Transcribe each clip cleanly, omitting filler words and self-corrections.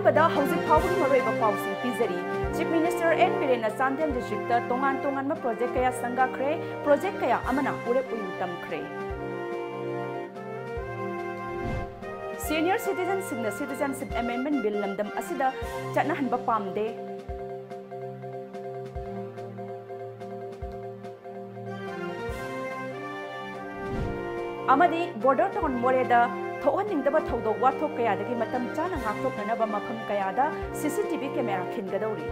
Arohabada Housing Power Moreh Pausi Pizari. Chief Minister N.Biren chandel districtta tonganba project kaya sangakhre, project kaya amana urep-uyung tamkhre. Senior citizen singna citizenship amendment bill lamdam asida chatnahanba pamde. Amadi border town Moreh da thokhanningdaba thoudok wathok kayadagi matam chana ngakthoknaba mapham kayada CCTV camera khingadouri.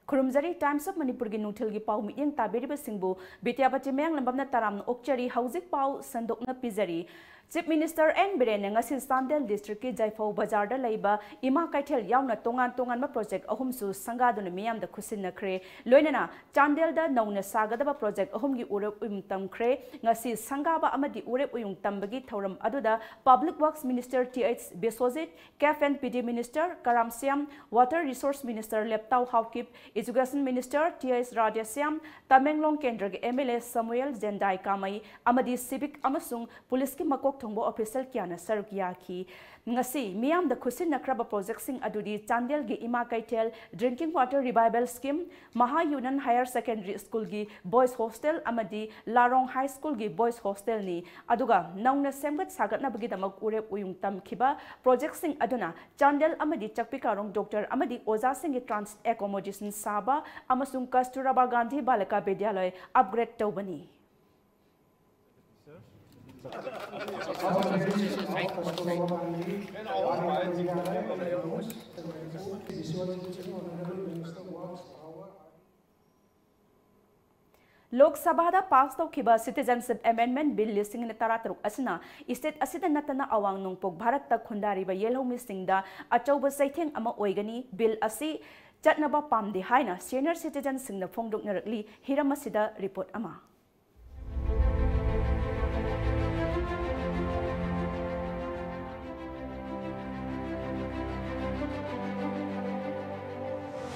Kurumzari Times of Manipur gi nuthil gi pau miyeng tabiriba singbu BIDYAPATI meyang lambamna taram okchari haujik pau sandokna pizari. Chief Minister N.Biren ngasi chandel district ki jaifau bazar da leiba ima kaithel yauna tonganba project ahumsu sangaduna miyam da khusinnakhre loinana chandel da nauna sagadaba project ahum gi urep-uyung tamkhre ngasi sangaba amadi urep-uyung tambagi thoram aduda Public Works Minister T.H. Besozit, CAF and PD Minister Karamsiam, Water Resource Minister Leptau Haukip, Education Minister T.H. Radyasyam, Tamenglong Kendra gi MLA Samuel Jendai Kamai, amadi civic amasung police ki makok thongbo official kiana sarukya ki ngasi miyam da khusin nakraba project sing adudi chandel gi ima kaitel drinking water revival scheme Maha Yunan Higher Secondary School gi boys hostel amadi Larong High School gi boys hostel ni aduga nauna semgat sagatna bagi damak urep-uyung tamkhiba project sing aduna chandel amadi chakpikarong doctor amadi oza sing gi trans accommodation saba amasung Kasturaba Gandhi Balaka Vidyalaya upgrade tawbani. Lok Sabha da pass tawkhiba citizenship amendment bill lising na tarataruk asina state asida natana awang nungpok Bharat ta khundari ba yelho mising da achauba saitheng ama oigani bill asi chatnaba pamde haina senior citizen singna phongdok narakli hiram asida report ama.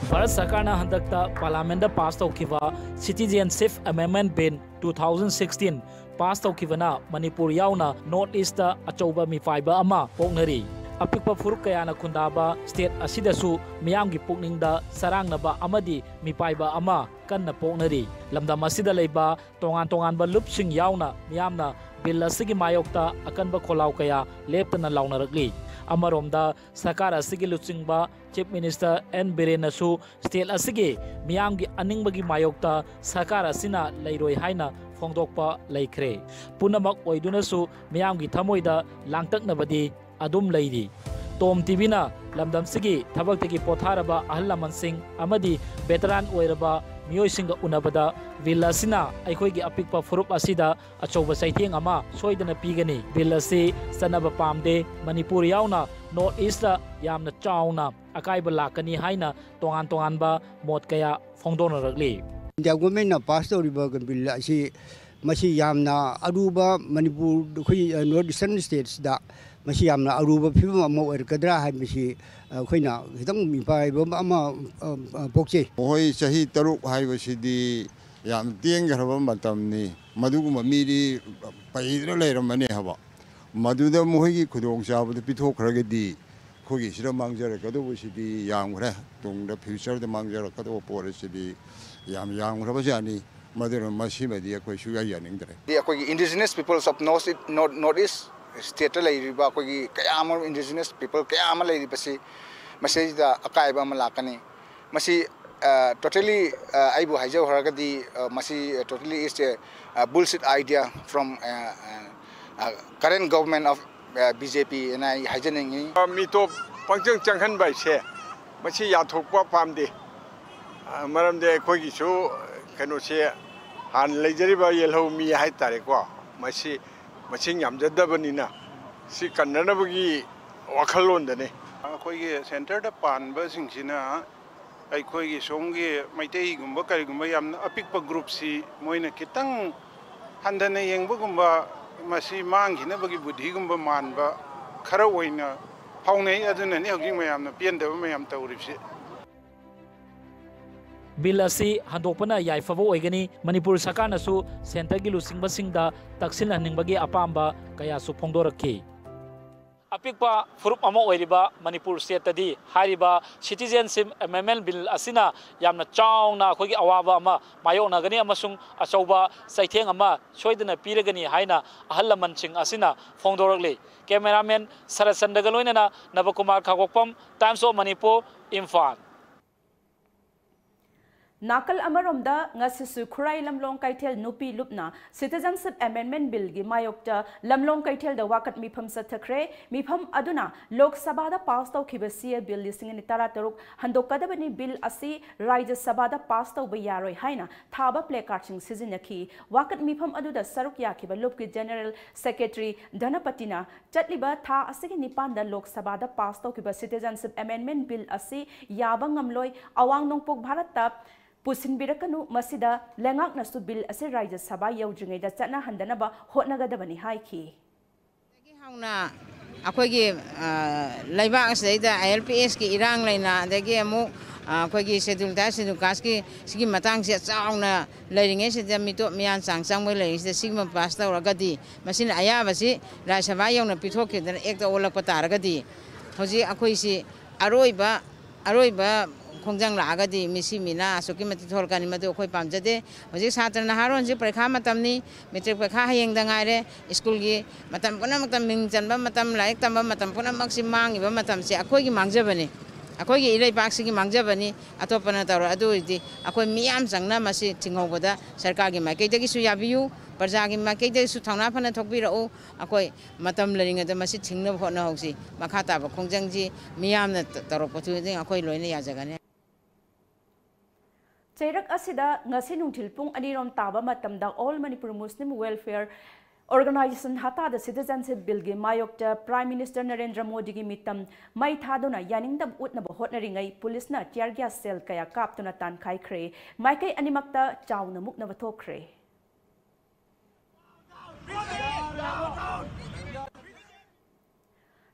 Bharat Sarkarna handakta Parliament da pass tawkhiba Citizenship Amendment Bill 2016 pass tawkhibana Manipur yauna North East da achauba mifaiba ama poknari. Apikpa furuk kayana khundaba state asidasu miyamgi pukningda sarangnaba amadi mipaiba ama kanna poknari. Lamdam asida leiba tonganba lupsing yauna miyamna bill asigi mayokta akanba kholau kaya leptana launarakli. Amaromda Sarkar asigi luchingba Chief Minister N.Biren nasu state asigi miyamgi aningbagi mayokta Sarkar asina leiroi haina phongdokpa laikre. Punamak oidunasu miyamgi thamoida langtaknabadi adum leidi. Tom TV na lamdam sigi thabaktagi potharaba ahal laman sing amadi veteran oiraba miyoi singa unabada villa sina aikhoigi apikpa furup asida achauba saitheng ama soidana pigani. Villa si sanaba pamde Manipur yauna North East yamna chauna akaiba lakani haina tonganba mot kaya phongdonaragli. India government na pass tawriba bill asi masi yamna aruba Manipur khoi North Eastern states da masi yamna aruba phibam ama oirkadra haibasi khoina hitang mipaiba ama pokche hoi chahi taruk haibasidi yam tiengharaba matamni maduguma miri paidra leiramani haba maduda mohi khudong chabada pithokragadi khogi sira mangjarakado sidi yamre tungda future da mangjarakado poresidi yamraba jani madura masimadi khoi suya yaningdre khoi indigenous peoples of northeast state leiriba khoi kayama indigenous people kayama leiribasi masi da akaiba malakani masi totally aibu haijau haragadi masi totally is a bullshit idea from current government of BJP and I hijaining mito pangchang changhan bai se masi yathokpa pamde maramde khoi su kano se han leijariba yelho mi hai tare ko masi yamjadabanina si kannanabagi wakhalon dane khoi center da panba singsina ai khoi somgi maitei gumba kari gumba yamna apikpa group si moina kitang handana yengba gumba masi manghina bagi budhi gumba manba khara oina phaunei aduna ni hojing mayamna piendaba mayam tawribsi bill असी हंदोपना याइफबो ओइगनी मणिपुर सरकारनसु सेंटरगी लुसिंगबसिंगदा तक्सिनहनिंगबगी अपाम्बा कयासु फोंदोरखी अपिकपा फुरुप अमा ओइरिबा Manipur स्टेटदी हारिबा citizenship amendment bill असिना यामना चावना अखोगी अवाबा अमा मायोनगनी अमसुंग अचौबा सैथेंग अमा सोइदना पीरगनी हाइना अहल लमनसिंग असिना फोंदोरखली cameraman Sharad चंद्रगा लोइनना नवकुमार खागोकपम टाइम्स ऑफ मणिपुर इम्फाल नाकल अमरोमदा ngasisu खुराई लमलोंग कैथेल नुपी लुपना सिटीजनशिप अमेंडमेंट बिल गी मायोक्ता लमलोंग कैथेल द वाकत मिफम सथखरे मिफम अदुना लोक सभा दा पास तौखिबा सीए बिल लिसिंग नि तारा तरुक हंदोकदबनी बिल असि राज्य सभा दा पास तौब यारोय हाइना थाबा प्ले कार्डसिंग सिजिनखी वाकत मिफम अदुदा सरुक याखिबा लुपकी जनरल सेक्रेटरी धनपतिना चटलिबा था असि निपान दा लोक सभा दा पास तौखिबा सिटीजनशिप अमेंडमेंट बिल असि याबा ngamloi awang nongpok bharat ta पुसिनबिरकनु मसिदा लेंगाकनसु बिल असे राज्य सभा यौद्रिङैदा चटनाहनदनबा होटनगदबनि हाइखि हाउना अखोगी लैबाक असैदा ILPS की इरांग लैना अदगी अमु अखोगी शेड्यूल कास्ट की सिगी मतंग से चाउना लैरिङै से मितो मियान चांगचांग मै लैरिङै सिगम पास तौरगदी मसिन अयाबसि राज्य सभा यौना पिथोखिदन एकता ओलकप तारगदी होजि अखोइसि अरोइबा खोंजंग लागदी मिसी मिना असुकी मति थोलकानी मदु अखोइ पामजदे होजि छात्र नहारोन जि परीक्षा मतमनी मेट्रिक परीक्षा हयेंग दंगाइरे स्कूल की मतम पुनमक मिंग चनबा मतम लाइक तंबा मतम पुनमक सि मांगिबा मतम से अखोइगी मांगजबनी अखोइगी इलैपाक्सिगी मांगजबनी अतोपना तौर अदुइदि अखोइ मियाम संगना मसि थिंगौबदा सरकारगी माइकैदगिसु याबियु प्रजागी माइकैदगिसु थांना फना थोकबिरौ अखोइ मतम लरिङदा मसि थिंगना होना हौसि मखा ताबा खोंजंगजि मियामना तौरपथुदि अखोइ लोइना याजगने चैरक असिदा ngasi nungthil pung anirom taba matamda all manipur muslim welfare organization hata the citizenship bill gi mayokta prime minister narendra modi gi mitam mai thaduna yaningdam utnaba hotnaringai police na tear gas cell kaya kaptuna tan khaikhre maikai animakta chauna mukna wathokre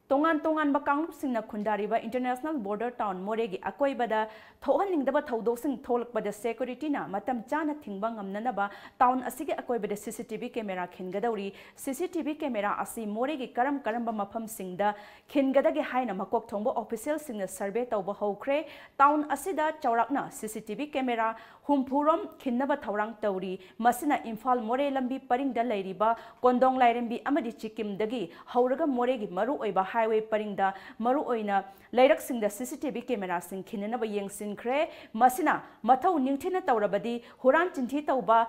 tongan bakang singna khundariba international border town Moreh gi akoibada thokhanningdaba thoudok sing tholakbada security na matam chana thingba ngamnanaba town asigi akoibada CCTV camera khingadouri CCTV camera asi Moreh gi karamba mapham singda khingadagi haina makok thongbo official singna survey tawba hokre town asida chaurakna CCTV camera humpurom khinnaba thorang tawri masina imphal Moreh lambi paringda lairiba kondong lairembi amadi chikim dagi hauraga Moreh gi maru oiba highway paringda maru oina lairak singda CCTV camera sing khinanaba yengsinkhre masina mathau ningthina tawrabadi huran chinthi tawba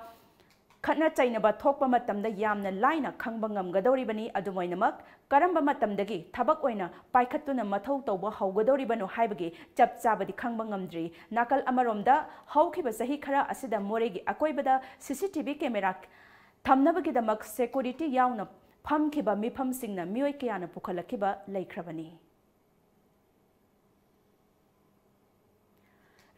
khatna chainaba thokpa matamda yamna laina khangba ngamgadoribani adumoinamak karamba matamdagi thabak oina paikhatuna mathau tawba haugadoribano haibagi chapchabadi khangba ngamdri nakal amaromda haukhiba sahi khara asida Moreh gi akoibada CCTV camera thamnabagi damak security yauna famkhiba mifam singna mioi kayana pukhalakhiba laikhrabani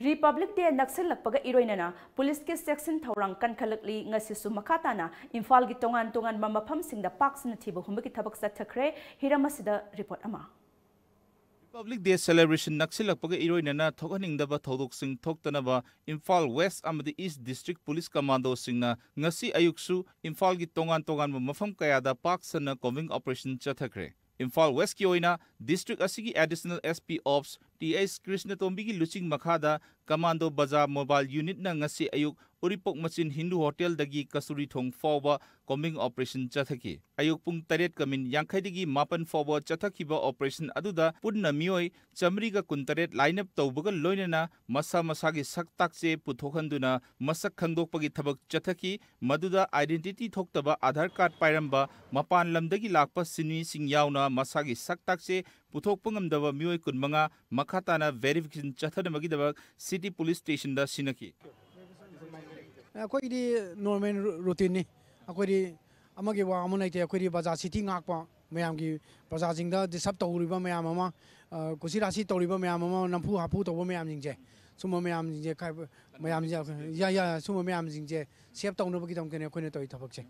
Republic Day Naxal Lakpaga Iroinana, Police Case Section Taurang Kankalakli, Ngasisu Makatana, Infal Gitongan Mamapham Sing the Parks in the Tibo Humaki Tabak Satakre, Hiramasida report Ama. Republic Day celebration Naxal Lakpaga Iroinana, thokhanningdaba thoudok sing thokhannaba, Infal West Amadi East District Police Commando Singna, Ngasi Ayuksu, Infal Gitongan Mamapham Kayada Parks and Coving Operation Chathakre. Infal West Kioina, District Asigi Additional SP Ops, TS Krishna Tombigi Luching Makhada, Commando Bazaar Mobile Unit na ngasi ayuk Uripok Machin Hindu Hotel dagi Kasuri Thong Forward Combing Operation Chathaki. Ayuk Pung Taret Kamin Yankhaidigi Mapan Forward Chathakiba Operation Aduda Pudna Mioi, Chamriga Kuntaret lineup Taubaga Loinana, Masa Masagi Saktakse Puthokhanduna, Masak Khandokpagi Tabak Chathaki, Maduda Identity Thoktaba Aadhar Card Pairamba, Mapan Lamdagi Lakpa Sini Sing Yauna, Masagi Saktakse, Puthokpangamdava Mioi Kunmanga, Makatana Verification Chathadamagidaba City Police Station da Sinaki. Akoi normal routine akoi amagi wa amonai akoi bazaar city ngakpa mayam gi bazaar jingda disap tawriba mayam ama kusirasi tawriba mayam ama nampu hapu tawba mayam jingje suma mayam jingje kai mayam ya suma mayam jingje sep tawno bagi tam kene akoi ne toy thabak che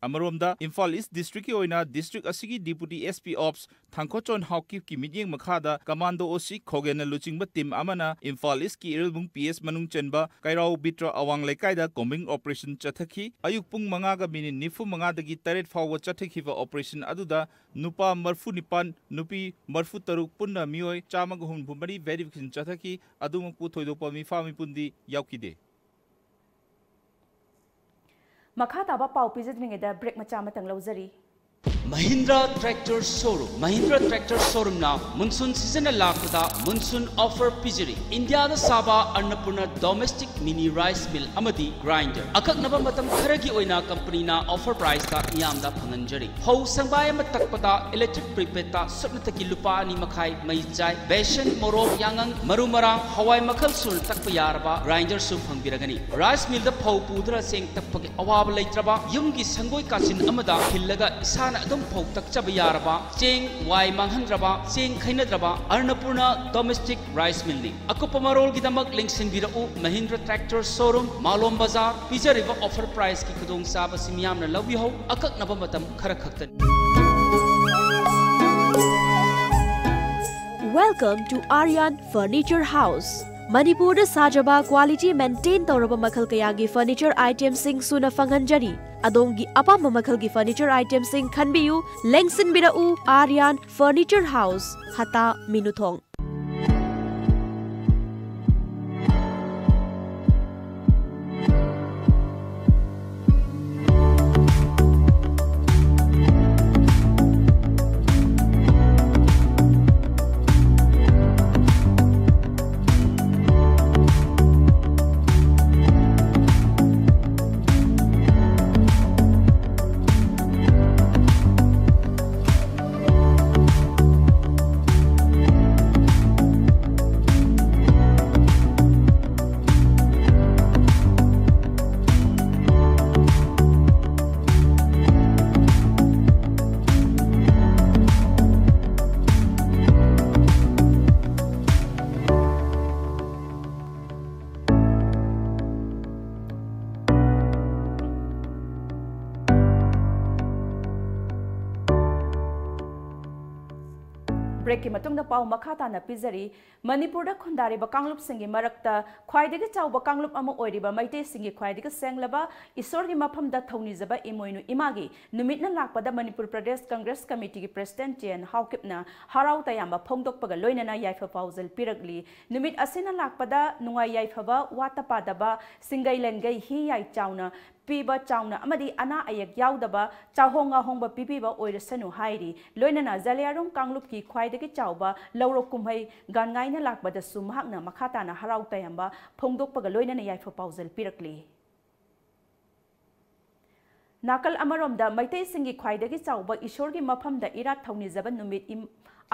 Amaromda Imphal East District ki oina district asigi Deputy SP Ops Thangkochon Haukip ki mityeng makhada Commando OC Khogena luchingba team amana Imphal East ki Irilbung PS manung chenba Kairao Bitra Awang Lekaida combing operation chathaki ayuk pung mangaga minute nifu mangadagi taret fawa chathaki operation aduda nupa marfu nipan nupi marfu taruk punna mioi chamaga hunbumari verification chathaki adumpu thoidopa mifami pundi yaukide Makha taba pau pizidringeda break macha matang lauzari Mahindra Tractor Showroom. Mahindra Tractor Showroom now monsoon season lakada monsoon offer pijari. India da Saba Annapurna domestic mini rice mill amadi grinder. Akaknaba matam kharagi oina company na offer price ta yamda phanganjari. Ho sangbay matakpada electric prepaid ta subnataki lupa ni makai mai chai besan morok yangang marumara hawai makhal sul takpa yarba grinder su phangbiragani. Rice mill da phau pudra seng takpagi awab leitraba yumgi sangoi kasin amada hillaga isana adum phau takchaba yaraba cheng wai manghandraba cheng khainadraba Annapurna domestic rice mill ni akupa marol gidamak link sinbirau Mahindra Tractor Showroom Malom Bazaar pijariba offer price ki khudong saba simyamna lawi ho akaknaba matam khara khaktan. Welcome to Aryan Furniture House. Manipur da sajaba quality maintain tauraba makhal kayagi furniture items sing suna fanghanjari. Adongi apamba makhal gi furniture items sing khanbiyu lengsin birau Aryan Furniture House Hata Minuthong. Break ki matung da pau makata na pizari Manipur da khundari ba kanglup singi marakta khwaidagi chaw ba kanglup ama oiriba maite singi khwaidagi senglaba isor gi mapham da thoni jaba imoinu imagi numit na lakpada Manipur Pradesh Congress Committee ki President Jen Haukipna harau tayamba phongdok paga loinana yaifa pauzal piragli numit asina lakpada nungai yaifaba watapadaba singai lengai hi yai chawna piba chawna amadi ana ayak yaudaba chawhonga hongba pipiba oirasanu hairi loinana zaliarum kanglup ki khwaidagi chawba lawrok kumhai gangaina lakbada sumhakna makhata na harau tayamba phongdok paga loinana yaifa pauzal pirakli nakal amaromda maitai singi khwaidagi chawba ishorgi mafamda irat thawni jaban numit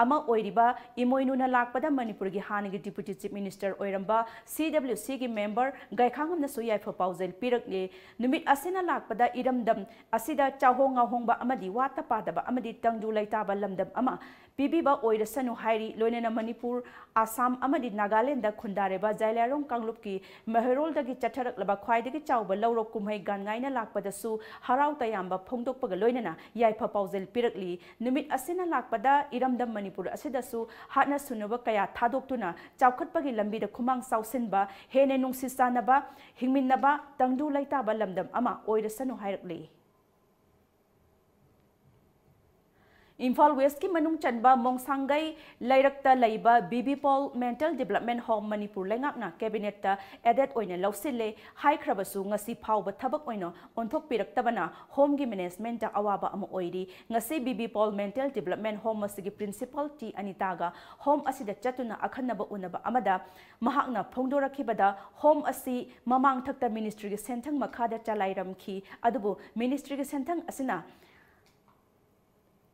ama oiriba imoinuna lakpada Manipur gi hanigi Deputy Chief Minister oiramba CWC gi member gaikhangamna suyai for pauzal pirakni numit asina lakpada iramdam asida chahonga hongba amadi wata padaba amadi tangdu laitaba lamdam ama pibiba oirasanu hairi loinena Manipur Assam amadi Nagaland da khundareba jailarong kanglup ki meherol dagi chatharak laba khwaidagi chawba lawrok kumhai gangaina lakpada su harau tayamba phongdok paga loinena yaifa pauzal pirakli numit asina lakpada iramdam Manipur asidasu hatna sunaba kaya thadoktuna chawkhatpagi lambida khumang sausinba hene nungsisanaba hingminnaba tangdu laitaba lamdam ama oirasanu hairakli Imphal West ki manung chanba mongsangai lairakta laiba BB Paul Mental Development Home Manipur lengakna cabinet ta added oina lausile high krabasu ngasi phawba thabak oina onthok piraktabana home gi management ta awaba ama oiri ngasi BB Paul Mental Development Home asigi principal T Anitaga home asida chatuna akhanaba unaba amada mahakna phongdorakhibada home asi mamang thakta ministry gi senthang makhada chalairamki adubu ministry gi senthang asina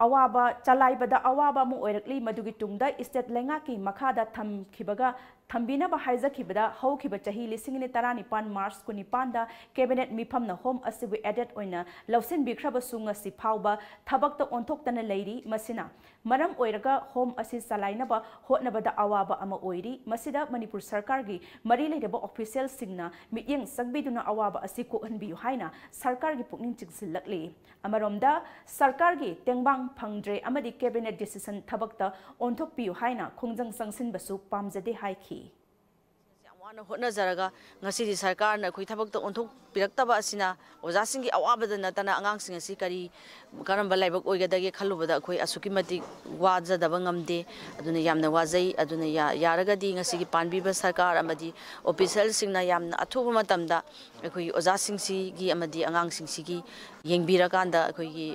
awaba chalaibada awaba mu oirakli madugi tungda state lengaki makhada tham khibaga thambina ba haizakibada haukiba chahi lisingini tarani pan March kunipanda cabinet miphamna home asibu edit oina lausen bikraba sunga si phauba thabakta ontoktana leiri masina maram oiraga home asi salainaba hotnabada awaba ama oiri masida Manipur sarkar gi mari leidaba official singna miyeng sagbiduna awaba asi ko hanbiyu haina sarkar gi pukning chigsilakli amaromda sarkar gi tengbang phangdre amadi cabinet decision thabakta onthokpiyu haina khongjang sangsin basu pamjade haiki wana hotna zaraga ngasi di sarkar na khoi thabak ta onthok piraktaba asina oja singi awabada na tana angang sing asi kari karam balai bak oigadage khalubada khoi asuki mati wajadaba ngamde aduna yamna wajai aduna yaraga di ngasi gi panbi ba sarkar amadi official singna yamna athuba matamda khoi oja singsi gi amadi angang singsi gi yengbira kanda khoi gi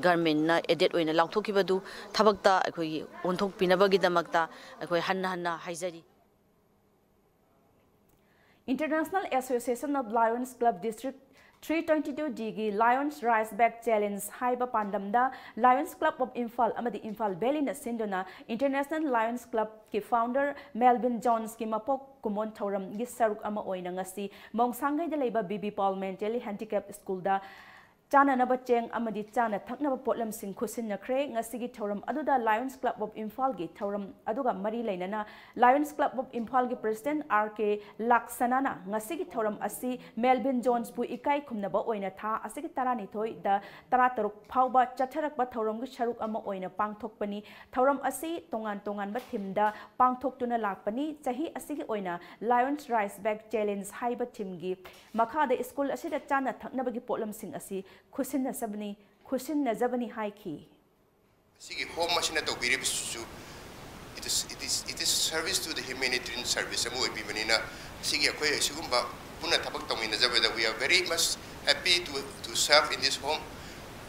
government na edit oina lauthokibadu thabakta khoi onthok pinabagi damakta khoi hanna haizari International Association of Lions Club District 322D gi Lions Rise Back Challenge haiba pandamda Lions Club of Imphal amadi Imphal Valley na sindona International Lions Club ki founder Melvin Jones ki mapok kumon thoram gi saruk ama oina ngasi mongsangai da leiba BB Paul Mentally Handicapped School da chana naba cheng amadi chana thaknaba potlam sing khusin ngakthre ngasigi thoram aduda Lions Club of Imphal gi thoram aduga mari lainana Lions Club of Imphal gi president RK Laksanana ngasigi thoram asi Melvin Jones pu ikai khumnaba oina tha asigi tarani thoi da tarataruk phauba chatharakba thoram gi sharuk ama oina pangthokpani thoram asi tongan ba thimda pangthoktuna lakpani chahi asigi oina Lions Rise Back Challenge haiba thim gi makhada school asida chana thaknaba gi potlam sing asi Khusin na zabani haiki. Sigi home machine to be revisu. It is service to the humanitarian service. Amu ipi manina sigi akoy sigumba puna tabak tong ina zabada. We are very much happy to serve in this home.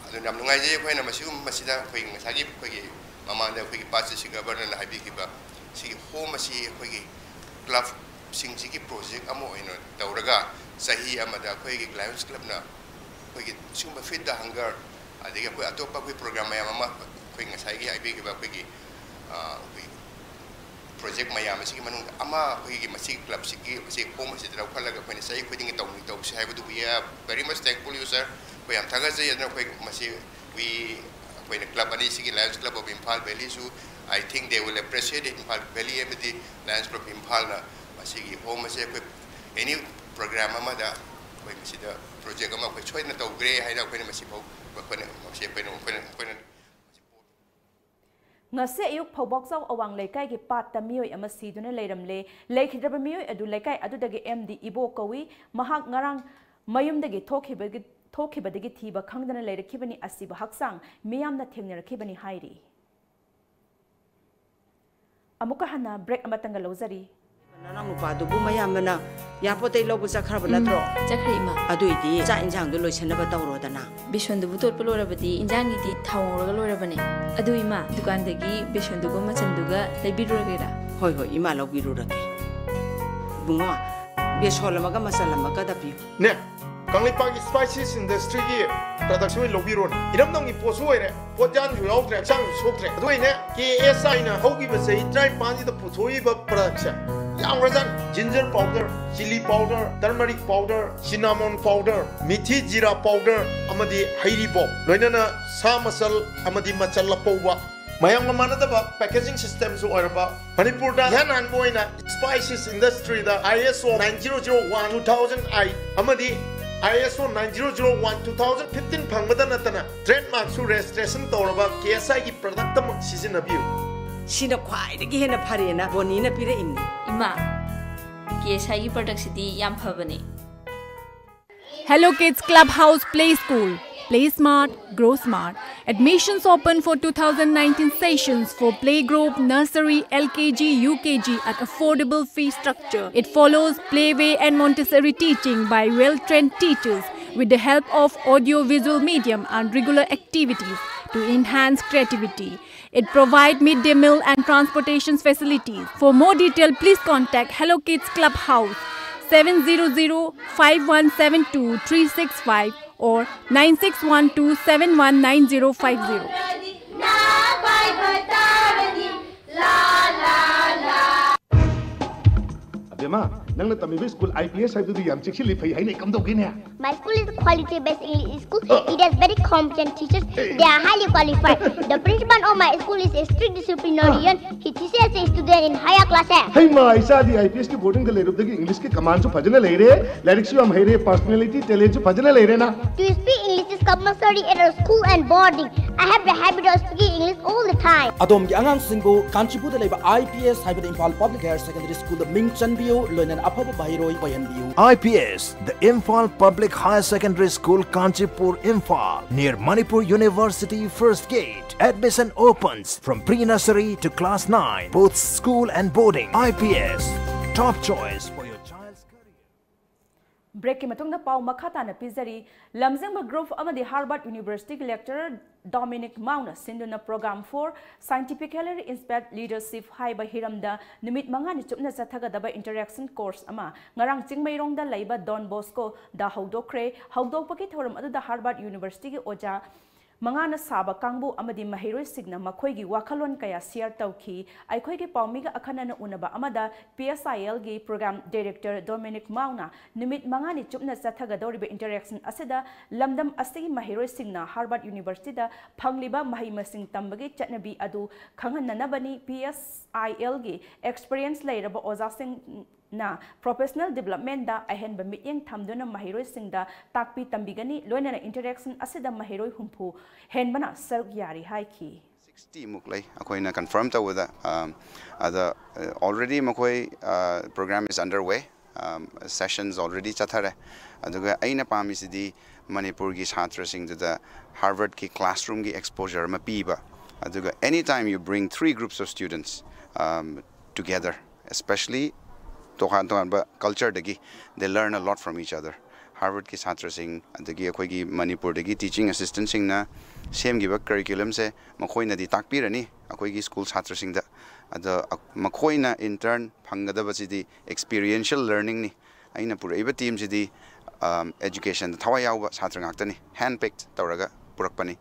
Ado namnungai jay akoy na masigum masida akoy ngasagi akoy mamanda akoy pasi siga barna na habi kiba. Sigi home masi akoy club sing sigi project amu ino tauraga sahi amada akoy Lions Club na. Koi sumba feed the hunger adega koi atopa koi program maya mama koi ngasai gi ibe gi ba koi gi project maya masi gi manung ama koi gi masi club sigi masi home masi dra khalaga koi sai koi ding tau sai bu we are very much thankful you sir koi am thaga jai adra koi masi we koi ne club ani sigi Lions Club of Imphal Valley so I think they will appreciate it Imphal Valley amadi Lions Club Imphal na masi gi home masi koi any program ama da koi masi da project ama koi choi na tau gre hai na koi na masi pau koi na masi koi na ngase ayuk phobok chaw awang leikai gi pat ta mioi ama siduna leiramle leikhidaba mioi adu leikai adu dagi MD Ibo kawi mahak ngarang mayumdagi thokhibadagi thiba khangdana leirakibani asiba haksang miyamna thengnarakibani hairi amuka hana break amatanga lozari Nanang nupa dubu mayamana yapote lobu sakharaba natro Chakrima aduidi cha injang du loisanaba tawrodana Bishon dubu tot pelorabadi injangi di thawngorga lorabane adu ima dukandagi bishon dugu machanduga leibiruragera hoi ima lobirurage bungo besholamaga masalamaga dapi ne Kanglipagi spices industry gi production lobiro iram ngi posuire pojan ju yaudre chang soktre aduine KSI na hogi ba sei try panji da pusoi ba production yang razan ginger powder chili powder turmeric powder cinnamon powder mithi jira powder amadi hairi bo loinana sa masal amadi machalla powwa mayang manada ba packaging system so orba Manipur da yanan boina spices industry da ISO 9001 2008 amadi ISO 9001 2015 phangmada natana trademark su registration tawraba KSI gi product tam sizinabiu sina khwai de gi hena pharena boni na pire imni ima KSI gi product sidi yam phabane Hello Kids Clubhouse Play School. Play smart, grow smart. Admissions open for 2019 sessions for playgroup, nursery, LKG, UKG at affordable fee structure. It follows playway and Montessori teaching by well-trained teachers with the help of audio-visual medium and regular activities to enhance creativity. It provides midday meal and transportation facilities. For more detail, please contact Hello Kids Clubhouse 700-5172-365 or 9612719050. Bema, nang na tamibi school IPS I do the yam chiksi lipay hay na ikam daw gina. My school is a quality-based English school. It has very competent teachers. They are highly qualified. The principal of my school is a strict disciplinarian. He teaches the student in higher classes. Hey ma, isa di IPS ki boarding the lerup the English ki command so phajana le re, lyrics am hai re, personality, talent so phajana le re na. To speak English is compulsory at a school and boarding. I have the habit of speaking English all the time. Adom ki angang singbo contribute leba IPS hybrid Imphal Public Higher Secondary School the Ming Chanbiu loinan apaba bahiroi payanbiu. IPS, the Imphal Public Higher Secondary School, Kanchipur, Imphal, near Manipur University First Gate. Admission opens from pre-nursery to class 9, both school and boarding. IPS, top choice for your child's career. Break ki matong na pau makata na pizari lamjingba group amadi Harvard University lecturer Dominic Mauna sinduna program for scientifically inspired leadership haiba hiramda numit manga ni chupna chatnahanba interaction course ama ngarang chingmairong da laiba Don Bosco da thoudok paki thoram adu da Harvard University ki oja mangana saba kangbu amadi mahiroi signa makhoi gi wakhalon kaya share tauki aikhoi gi pawmi ga akhana na unaba amada PSIL gi program director Dominic Mauna numit mangani chupna chatnahanba interaction asida lamdam asigi mahiroi signa Harvard University da phangliba mahimasing tambagi chatnabi adu khanghananabani PSIL gi experience lairaba ojasing na professional development da ahen ba mityeng thamduna mahiroi singda takpi tambigani loinana interaction asida mahiroi humpu henbana saruk yari haiki 60 muklai akoina confirm ta with already makoi program is underway sessions already chathare aduga aina pami sidi Manipur gi chhatra sing da Harvard ki classroom gi exposure ma piba aduga anytime you bring 3 groups of students together, especially tonganba culture dagi, they learn a lot from each other. Harvard ki chhatra sing adagi akhoi gi Manipur dagi teaching assistant sing na same gi curriculum se makhoi na di takpirani akhoi gi school chhatra sing da ada makhoi na intern phangada basi experiential learning ni aina pura iba team si di education thawai yaw chhatra ngaktani hand picked tawraga purakpani.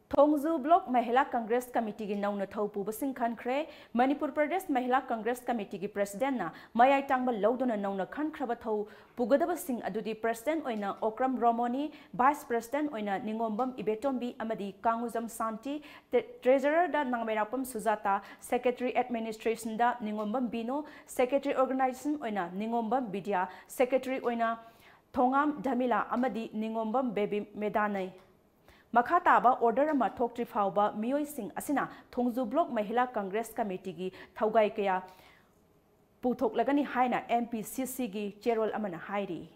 Thongzu Block Mahila Congress Committee gi nauna thopu basing khankhre Manipur Pradesh Mahila Congress Committee gi president na mayai tangba lodona nauna khankhra tho pugadaba sing adudi president oina Okram Romoni, vice president oina Ningombam Ibetombi amadi Kanguzam Santi, treasurer da Nangmerapam Sujata, secretary administration da Ningombam Bino, secretary organization oina Ningombam Bidya, secretary oina Thongam Dhamila amadi Ningombam Baby Medanai. Makhataba order ma thokri phawba mioi sing asina Thongzu Block Mahila Congress Committee gi thaugai kaya puthok lagani haina MPCC gi chairwal amana hairi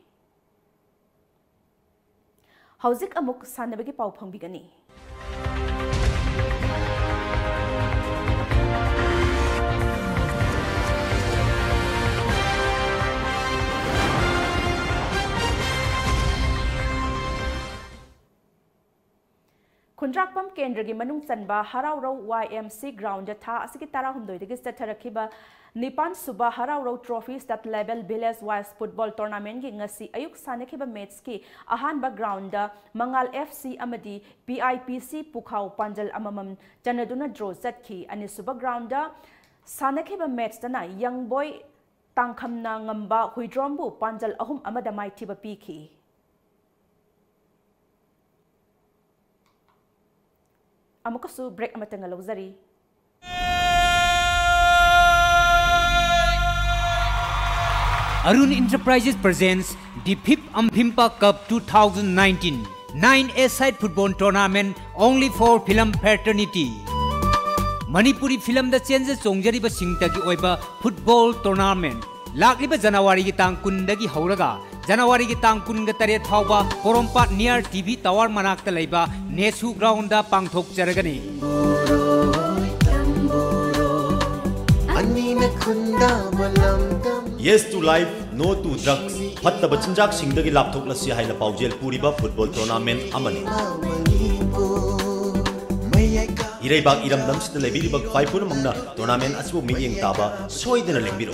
hauzik amuk sanabagi pau phangbigani. Khundrakpam Kendra gi manung chanba Haraurau YMC ground da tha asiki tara humdoi degi chatharakhiba Nipan Suba Haraurau Trophy State Level Village Wise Football Tournament gi ngasi ayuk sanakhiba match ki ahanba ground da Mangal FC amadi PIPC Pukhau Panjal amamam chanaduna draw chatki ani suba ground da sanakhiba match dana Young Boy Tangkhannaba Huidrombu Panjal ahum amada maithiba piki. Amukasu break amatanga lawzari. Arun Enterprises presents the 5th Amphimpa Cup 2019 9A-side football tournament only for film fraternity. Manipuri film da chenje chongjariba singta gi oiba football tournament lakliba January gi tang kun dagi hauraga January gi tang kun ga tare thawba Porompat near TV Tower manakta leiba Nesu ground da pangthok charagani. Yes to life, no to drugs. Fattaba chinjak singdagi lapthok lasi haina paujel puriba football tournament amani. Ireibak iramdam sita lebiribak faipuna mangna tournament asibu miyeng taba soidana lengbiro.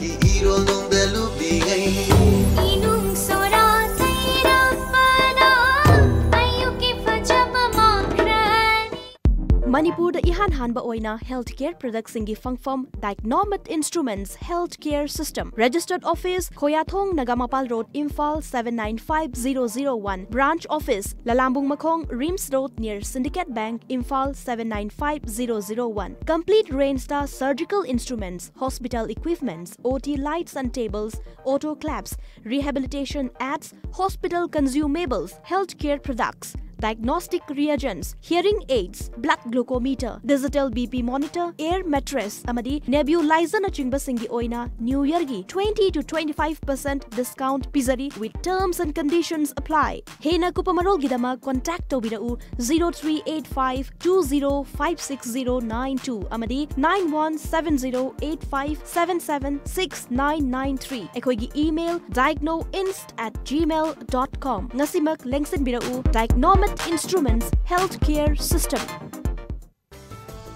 Manipur da ihan hanba oina healthcare products singi fangfam Diagnomet Instruments Healthcare System. Registered Office Thokhanningdaba Road, Imphal 795001. Branch Office Lalambung Makong, Rims Road near Syndicate Bank, Imphal 795001. Complete Rainstar Surgical Instruments, Hospital Equipments, OT Lights and Tables, Auto Claps, Rehabilitation Ads, Hospital Consumables, Healthcare Products, Diagnostic Reagents, Hearing Aids, Blood Glucometer, Digital BP Monitor, Air Mattress, amadi Nebulizer na chingba singi oina New Year gi 20 to 25% discount pizari with terms and conditions apply. Hena kupamarol gidama contact tobirau 038520569092 amadi 917085776993. Ekoigi email diagnoinst@gmail.com. Ngasimak lengsin birau Diagnomet Instruments Healthcare System.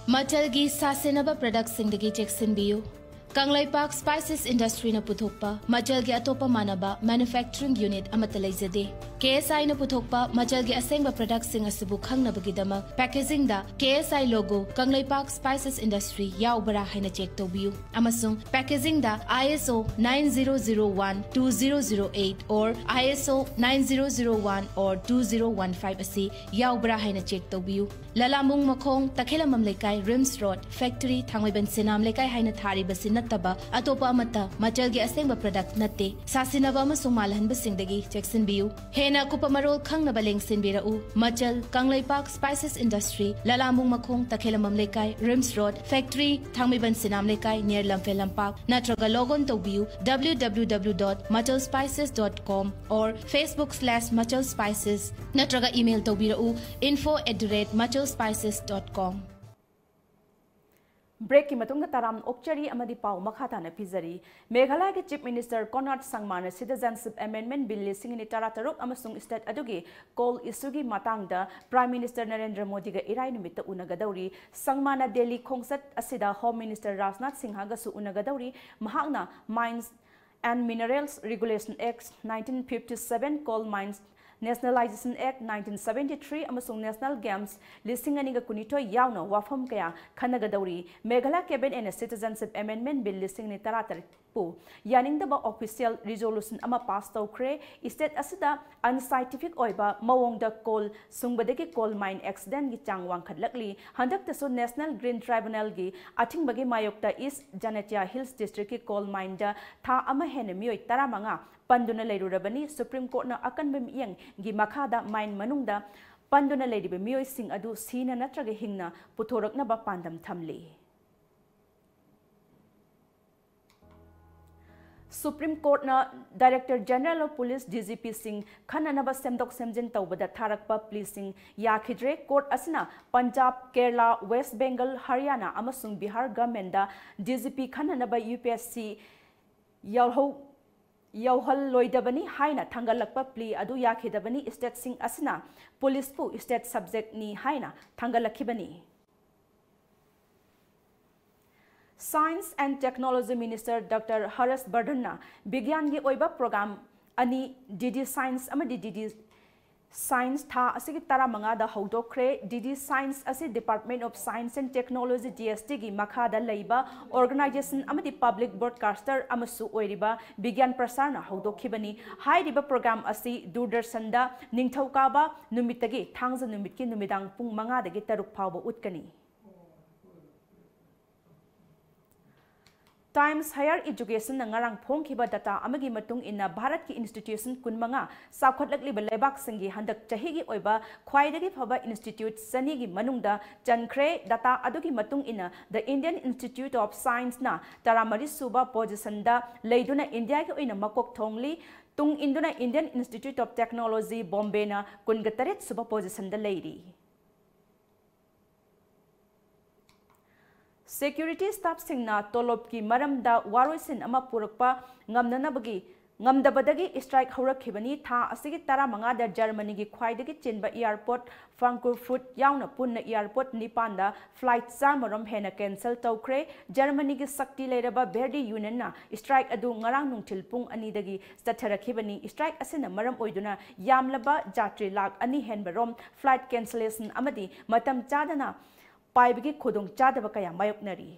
Matalgi sasenaba products singdagi cheksin biu. Kanglaipak Spices Industry na puthokpa Machalgi atopa manaba manufacturing unit amatalajade. KSI na puthokpa Machalgi asengba products sing asibu khangnabagidama packaging da KSI logo Kanglaipak Spices Industry yaubara haina check tobiu. Amasung packaging da ISO 9001-2008 or ISO 9001 or 2015 asi yaubara haina check tobiu. Lalamung makong takhilamam lekai Rims Road Factory Thangwaiban Sinam lekai haina thari basin taba atopa amata Machalgi asengba product natte sasinaba amasung malhanba singdagi checksin biu. Hena kupamarol khangnaba lengsin birau Machal Kanglaipak Spices Industry Lalambung makong takhilamam lekai Rims Road Factory Thangwaiban Sinam lekai near Lamphel Lampak natraga logon tobiu www.machalspices.com or Facebook/machalspices natraga email tobirau info@machalspices.com. Break ki matung taram okchari amadi pau makhata na pizari Meghalaya ke Chief Minister Konrad Sangmana Citizenship Amendment Bill lising ni tarataruk amasung state adugi call isugi matangda Prime Minister Narendra Modi ga irai numita unagadauri Sangmana Delhi khongsat asida Home Minister Rajnath Singha ga su unagadauri mahakna Mines and Minerals Regulation Act 1957 Coal Mines Nationalization Act 1973 amasung National Games listing aniga kunito yauna wafam kaya khanagadauri Meghalaya Cabinet and Citizenship Amendment Bill listing ni taratar pu yaningdaba official resolution ama pass thokhre state asida unscientific oiba mawongda coal sungbadagi coal mine accident gi changwang khadlakli handakta so National Green Tribunal gi athingbagi mayokta East Janatia Hills District ki coal mine da tha ama hena mioi 15 panduna leirurabani Supreme Court na akan bemiyang gi makhada mine manungda panduna leiribe mioi sing adu sina natraga hingna puthoraknaba pandam thamli. Supreme Court na Director General of Police DGP Singh khananaba semdok semjin tawbada tharakpa policing yakhidre court asina Punjab, Kerala, West Bengal, Haryana amasung Bihar government da DGP khananaba UPSC Yauhal loidabani haina thangalakpa plea adu yakhidabani state sing asina police pu state subject ni haina thangalakibani. Science and Technology Minister Dr. Haras Bardhanna Bigyan gi oiba program ani DD Science amadi DD Science tha asigi taramanga da thoudok DD Science asi Department of Science and Technology DST gi makhada leiba organization amadi public broadcaster amasu oiriba Bigyan Prasarna thoudokibani hairiba program asi Doordarshan da ningthaukaba numitagi thangza numitki numidang pung 5 dagi 3 phawba utkani. Times Higher Education na ngarang phongkhiba data amagi matung inna Bharat ki institution kunmanga sakhotlakli balebak singi handak chahigi oiba khwaidagi phaba institute sani gi manungda chankhre data adugi matung inna the Indian Institute of Science na taramari suba position da leiduna India ki oina makok thongli tung induna Indian Institute of Technology Bombay na kungataret suba position da leiri. Security staff singna tolop ki maramda waroisin ama purakpa ngamnanabagi ngamdabadagi strike horakhibani tha asigi 15 da Germany gi khwaidagi chinba airport Frankfurt yauna punna airport nipanda flight samarom hena cancel tawkhre Germany gi sakti leiraba Verdi Union na strike adu ngarang nungthil pung ani dagi statharakhibani strike asina maram oiduna yamlaba jatri lakh ani henbarom flight cancellation amadi matam chadana पाइबगी खुदोंग चादब कया मायोकनरी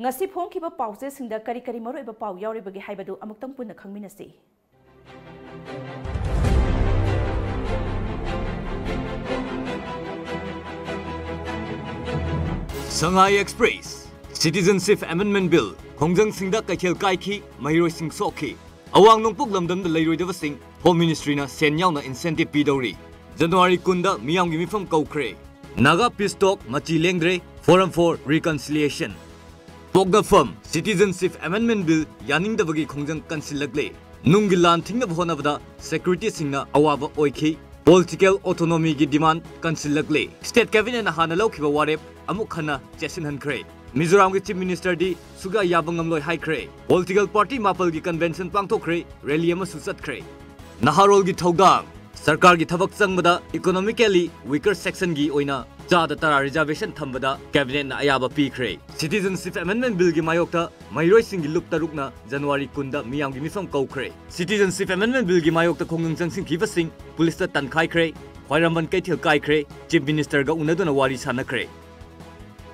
ngasi phongkiba pause singda kari kari maro eba pau yauribagi haibadu amuktang punna khangminasi Shanghai Express Citizenship Amendment Bill Khongjang singda kaikhel kaiki mahiroi sing sokhi awang nongpuk lamdam da leiroidaba sing Home Ministry na sen yauna incentive pidori January kunda miyam gi mifam kaukre Naga Peace Talk machi lengdre Forum for Reconciliation Pogda firm Citizenship Amendment Bill yaningdabagi khongjang kansilagle nunggi lan thingnab honabada security singna awaba oikhi political autonomy gi demand kansilagle state cabinet na hana lokhiba warep amuk khana chesin hankhre Mizoram gi chief minister di suga yabangam loi haikre political party mapal gi convention pangthokre rally ama susatkhre naharol gi thoudok sarkar gi thabak changbada economically weaker section gi oina Chada tara reservation thambada cabinet na ayaba pikre Citizenship Amendment Bill gi mayokta mairoi singi lup tarukna January kunda miyam gi mifam kaukre Citizenship Amendment Bill gi mayokta khongang changsing khiba sing police ta tankhai khre khwairamban kaithel kai khre chief minister ga unaduna wari sanakre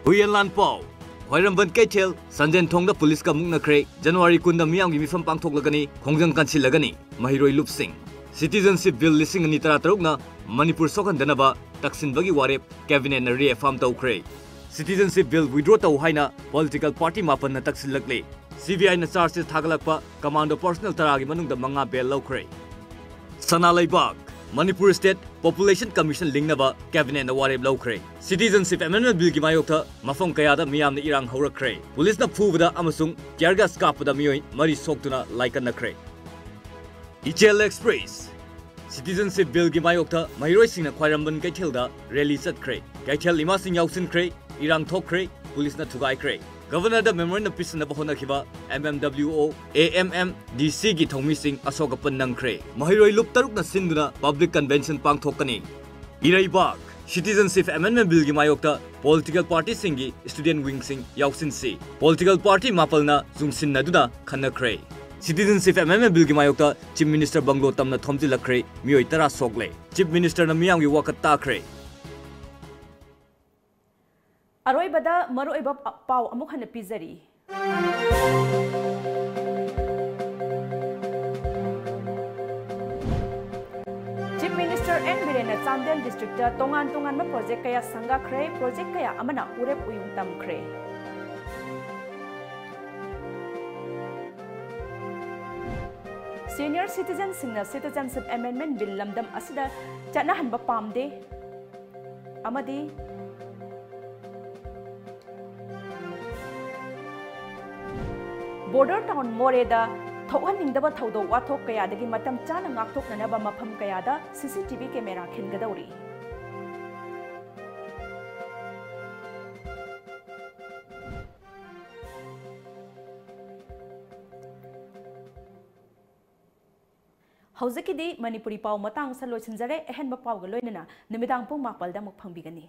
Huyanlan Pau khwairamban kaithel sanjen thongda police ka mukna khre January kunda miyam gi mifam pangthoklagani khongjang kansilagani mahiroi lup sing Citizenship Bill lising ani tara tarukna Manipur sokhandanaba taksinbagi warep cabinet na reaffirm tawkre Citizenship Bill withdraw taw haina political party mapan na taksilakle CBI na charges thagalakpa commando personnel taragi manungda manga bail lawkre Sana Laibak Manipur State Population Commission lingnaba cabinet na warep lawkre Citizenship Amendment Bill gi mayokta mafam kayada miyam na irang horakre police na phubada amasung teargas kapada miyoi mari soktuna laikanakre Ichel Express Citizenship Bill gi mayokta mahiroi singna khwairamban kaithelda rally chatkre kaithel ima sing yausinkre irang thokre police na thugai kre governor da memorandum pisna bahona khiba MMWO AMM DC gi thongmi sing asoka pannangkre mahiroi lup taruk na sinduna public convention pangthokani Iraibak Citizenship Amendment Bill gi mayokta political party singi student wing sing yausinsi political party mapalna jungsinna duna khanakre Citizenship Amendment Bill gi mayokta Chief Minister Banglo tamna thomjilakre miyoi tara sokle Chief Minister na miyam gi wakat takre Aroibada maroiba pau amuk hana pizari Chief Minister N.Biren na chandel districtta tonganba project kaya sangakhre project kaya amana urep-uyung tamkhre Senior citizen singna Citizenship Amendment Bill lamdam asida chatnahanba pamde amadi border town Moreh da thokhanningdaba thoudok wathok kayadagi matam chana ngakthoknaba mapham kayada CCTV camera khingadouri Hauzakidi Manipuri pau matang sa loisinjare ehenba pau ga loinana numidang pung mapal da muk phangbigani